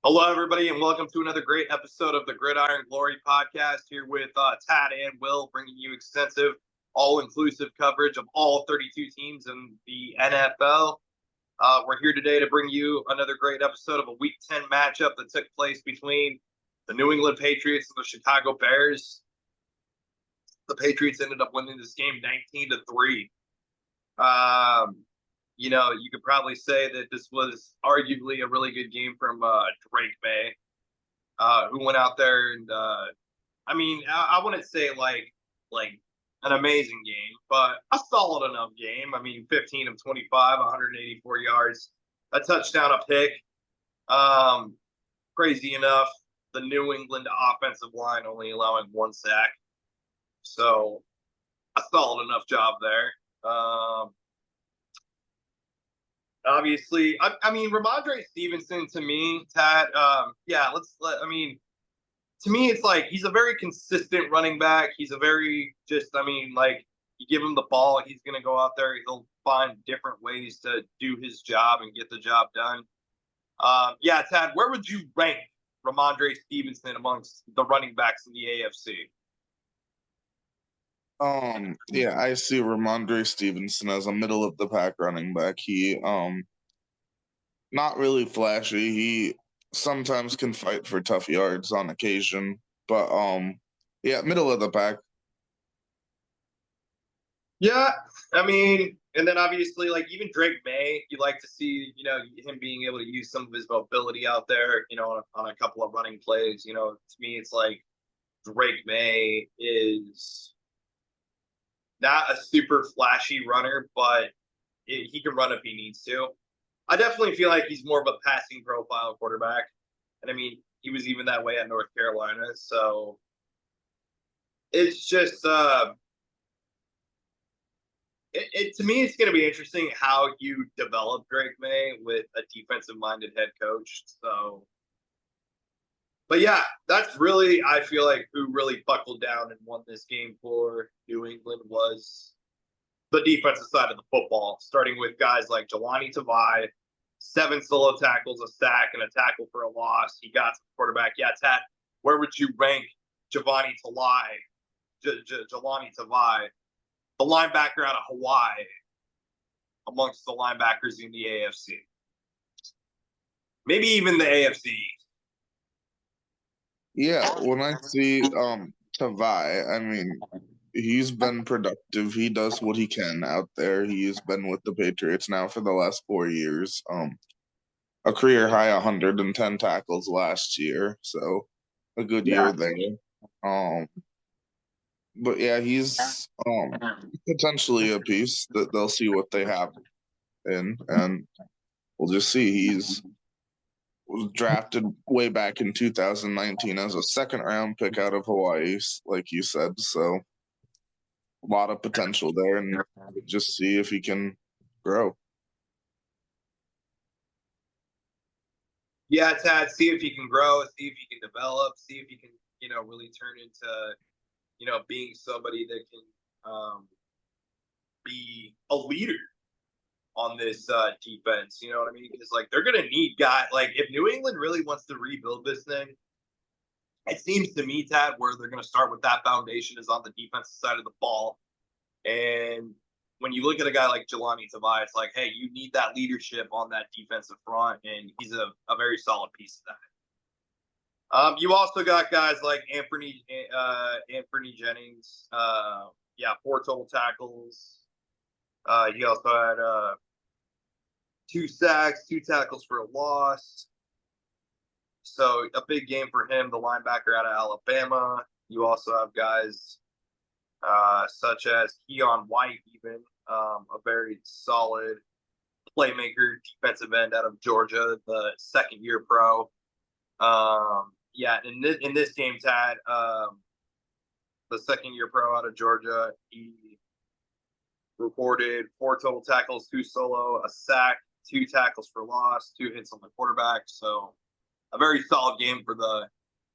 Hello, everybody, and welcome to another great episode of the Gridiron Glory podcast. Here with Tad and Will, bringing you extensive, all-inclusive coverage of all 32 teams in the NFL. We're here today to bring you another great episode of a Week 10 matchup that took place between the New England Patriots and the Chicago Bears. The Patriots ended up winning this game 19-3. You could probably say that this was arguably a really good game from Drake May, who went out there and I wouldn't say like an amazing game, but a solid enough game. I mean, 15 of 25, 184 yards, a touchdown, a pick. Crazy enough, the New England offensive line only allowing one sack, so a solid enough job there. Obviously, Ramondre Stevenson to me, Tad, to me, it's like he's a very consistent running back. He's a very you give him the ball, he's going to go out there. He'll find different ways to do his job and get the job done. Tad, where would you rank Ramondre Stevenson amongst the running backs in the AFC? I see Ramondre Stevenson as a middle of the pack running back. He not really flashy. He sometimes can fight for tough yards on occasion, but middle of the pack. Yeah, and then obviously, like even Drake May, you like to see, him being able to use some of his mobility out there, on a couple of running plays. To me, it's like Drake May is not a super flashy runner, but he can run if he needs to. I definitely feel like he's more of a passing profile quarterback. And he was even that way at North Carolina. So it's just, to me, it's going to be interesting how you develop Drake May with a defensive minded head coach. So, but yeah, that's really, I feel like, who really buckled down and won this game for New England was the defensive side of the football, starting with guys like Jelani Tavai, 7 solo tackles, a sack, and a tackle for a loss. He got some quarterback. Yeah, Tat, where would you rank Jelani Tavai, the linebacker out of Hawaii, amongst the linebackers in the AFC? Maybe even the AFC. Yeah, when I see Tavai, he's been productive. He does what he can out there. He's been with the Patriots now for the last 4 years. A career high 110 tackles last year, so a good year there. But yeah, he's potentially a piece that they'll see what they have in, and we'll just see. He's was drafted way back in 2019 as a second-round pick out of Hawaii, like you said. So a lot of potential there, and just see if he can grow. Yeah, Tad, see if he can grow, see if he can develop, see if he can, really turn into, being somebody that can be a leader on this defense. You know what I mean? Because they're gonna need guys. Like if New England really wants to rebuild this thing, it seems to me, Tad, where they're gonna start with that foundation is on the defensive side of the ball. And when you look at a guy like Jelani Tavai, it's like, hey, you need that leadership on that defensive front, and he's a very solid piece of that. You also got guys like Anthony Jennings. 4 total tackles. He also had 2 sacks, 2 tackles for a loss. So a big game for him, the linebacker out of Alabama. You also have guys such as Keon White, even a very solid playmaker, defensive end out of Georgia, the second-year pro. In this game, Tad, the second-year pro out of Georgia, he recorded 4 total tackles, 2 solo, a sack, 2 tackles for loss, 2 hits on the quarterback. So a very solid game for the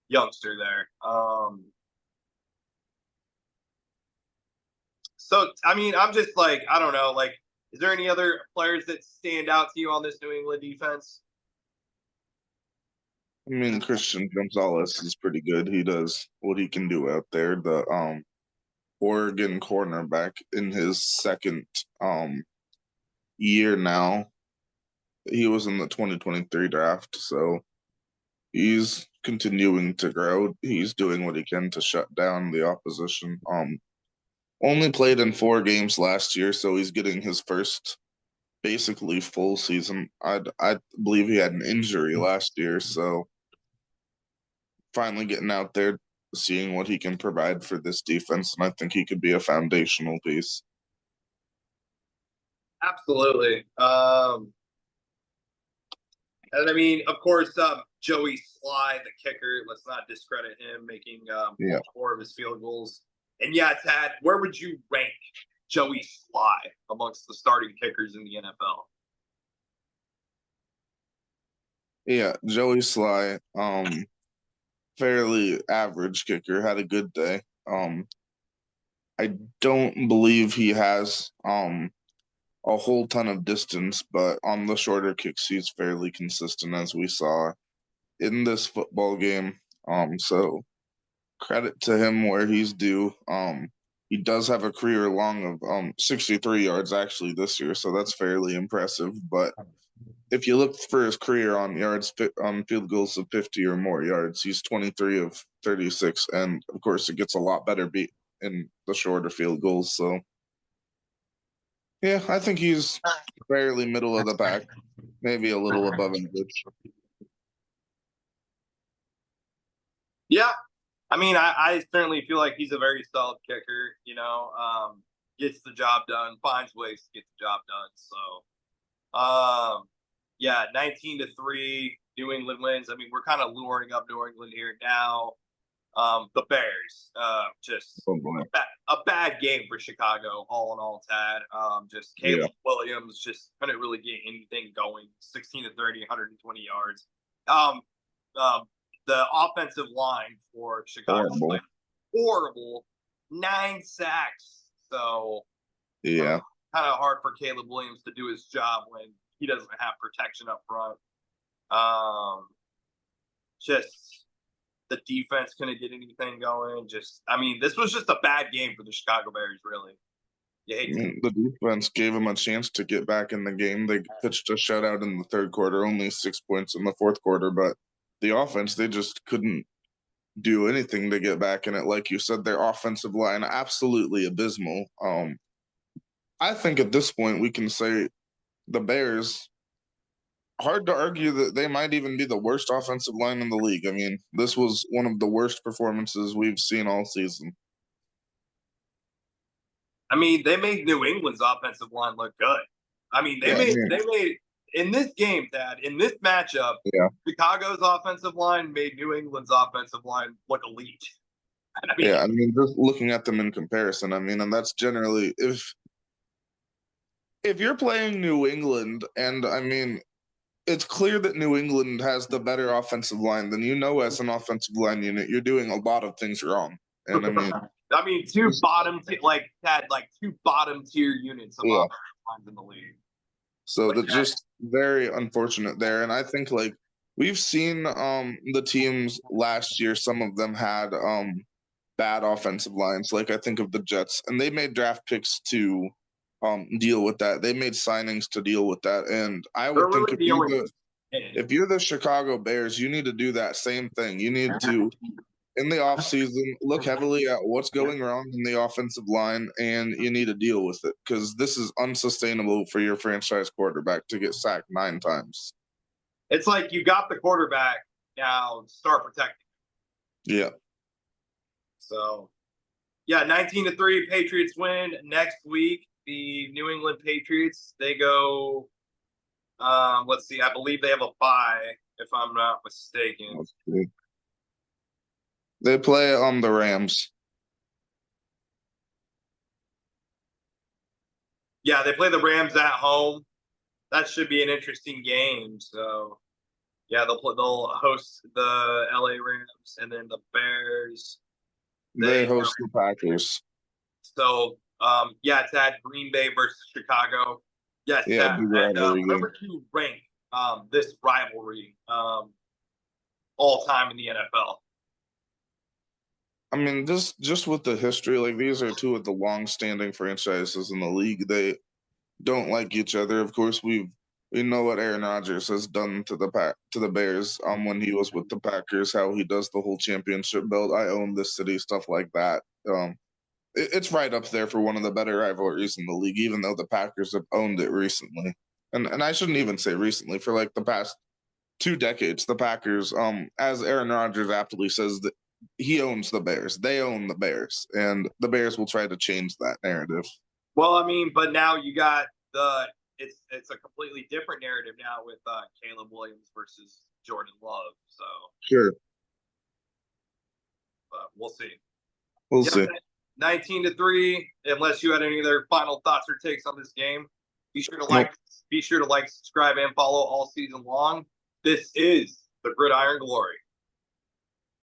youngster there. I'm just like, I don't know, like, is there any other players that stand out to you on this New England defense? I mean, Christian Gonzalez is pretty good. He does what he can do out there. The Oregon cornerback in his second year now. He was in the 2023 draft, so he's continuing to grow. He's doing what he can to shut down the opposition. Only played in 4 games last year, so he's getting his first basically full season. I believe he had an injury last year, so finally getting out there, seeing what he can provide for this defense, and I think he could be a foundational piece. Absolutely. And I mean, of course, Joey Sly, the kicker. Let's not discredit him making Yeah. 4 of his field goals. And yeah, Tad, where would you rank Joey Sly amongst the starting kickers in the NFL? Yeah, Joey Sly, fairly average kicker, had a good day. I don't believe he has a whole ton of distance, but on the shorter kicks, he's fairly consistent as we saw in this football game. So credit to him where he's due. He does have a career long of 63 yards actually this year, so that's fairly impressive. But if you look for his career on yards, on field goals of 50 or more yards, he's 23 of 36, and of course it gets a lot better beat in the shorter field goals. So yeah, I think he's fairly middle of the pack, maybe a little above average. Yeah, I mean, I certainly feel like he's a very solid kicker. Gets the job done, finds ways to get the job done. So, yeah, 19-3, New England wins. I mean, we're kind of luring up New England here now. The Bears, just Oh boy. a bad game for Chicago, all in all, Tad. Just Caleb Williams just couldn't really get anything going. 16-30, 120 yards. Um, the offensive line for Chicago Horrible. horrible, 9 sacks. So Yeah. kind of hard for Caleb Williams to do his job when he doesn't have protection up front. Just the defense couldn't get anything going. I mean, this was just a bad game for the Chicago Bears, really. You hate The defense gave him a chance to get back in the game. They pitched a shutout in the third quarter, only 6 points in the fourth quarter, but the offense, they just couldn't do anything to get back in it. Like you said, their offensive line, absolutely abysmal. I think at this point we can say the Bears, hard to argue that they might even be the worst offensive line in the league. I mean, this was one of the worst performances we've seen all season. I mean, they made New England's offensive line look good. I mean, they made in this game, Dad, in this matchup, Chicago's offensive line made New England's offensive line look elite. I mean, just looking at them in comparison, I mean, and that's generally if you're playing New England, and I mean, it's clear that New England has the better offensive line, then as an offensive line unit, you're doing a lot of things wrong. And I mean, two bottom tier units of offensive lines in the league. So that's just very unfortunate there. And I think like we've seen the teams last year, some of them had bad offensive lines. Like I think of the Jets, and they made draft picks to deal with that. They made signings to deal with that. And I would think if you're the Chicago Bears, you need to do that same thing. You need to, in the offseason, look heavily at what's going wrong in the offensive line, and you need to deal with it because this is unsustainable for your franchise quarterback to get sacked 9 times. It's like you got the quarterback, now start protecting. Yeah. So, yeah, 19-3, Patriots win. Next week, the New England Patriots, they go, let's see, I believe they have a bye, if I'm not mistaken. They play on the Rams. Yeah, they play the Rams at home. That should be an interesting game. So, yeah, they'll host the LA Rams, and then the Bears. They host the Packers. So, yeah, it's at Green Bay versus Chicago. Yes, yeah, remember to rank this rivalry. all time in the NFL. I mean, just with the history, like these are two of the long-standing franchises in the league. They don't like each other. Of course, we know what Aaron Rodgers has done to the Bears when he was with the Packers, how he does the whole championship belt. I own this city, stuff like that. It's right up there for one of the better rivalries in the league, even though the Packers have owned it recently. And I shouldn't even say recently, for like the past 2 decades, the Packers, as Aaron Rodgers aptly says, that he owns the Bears. They own the Bears, and the Bears will try to change that narrative. Well, I mean, but now you got it's a completely different narrative now with Caleb Williams versus Jordan Love. So Sure, we'll see. we'll Yeah, see. 19-3. Unless you had any other final thoughts or takes on this game, be sure to like, subscribe, and follow all season long. This is the Gridiron Glory.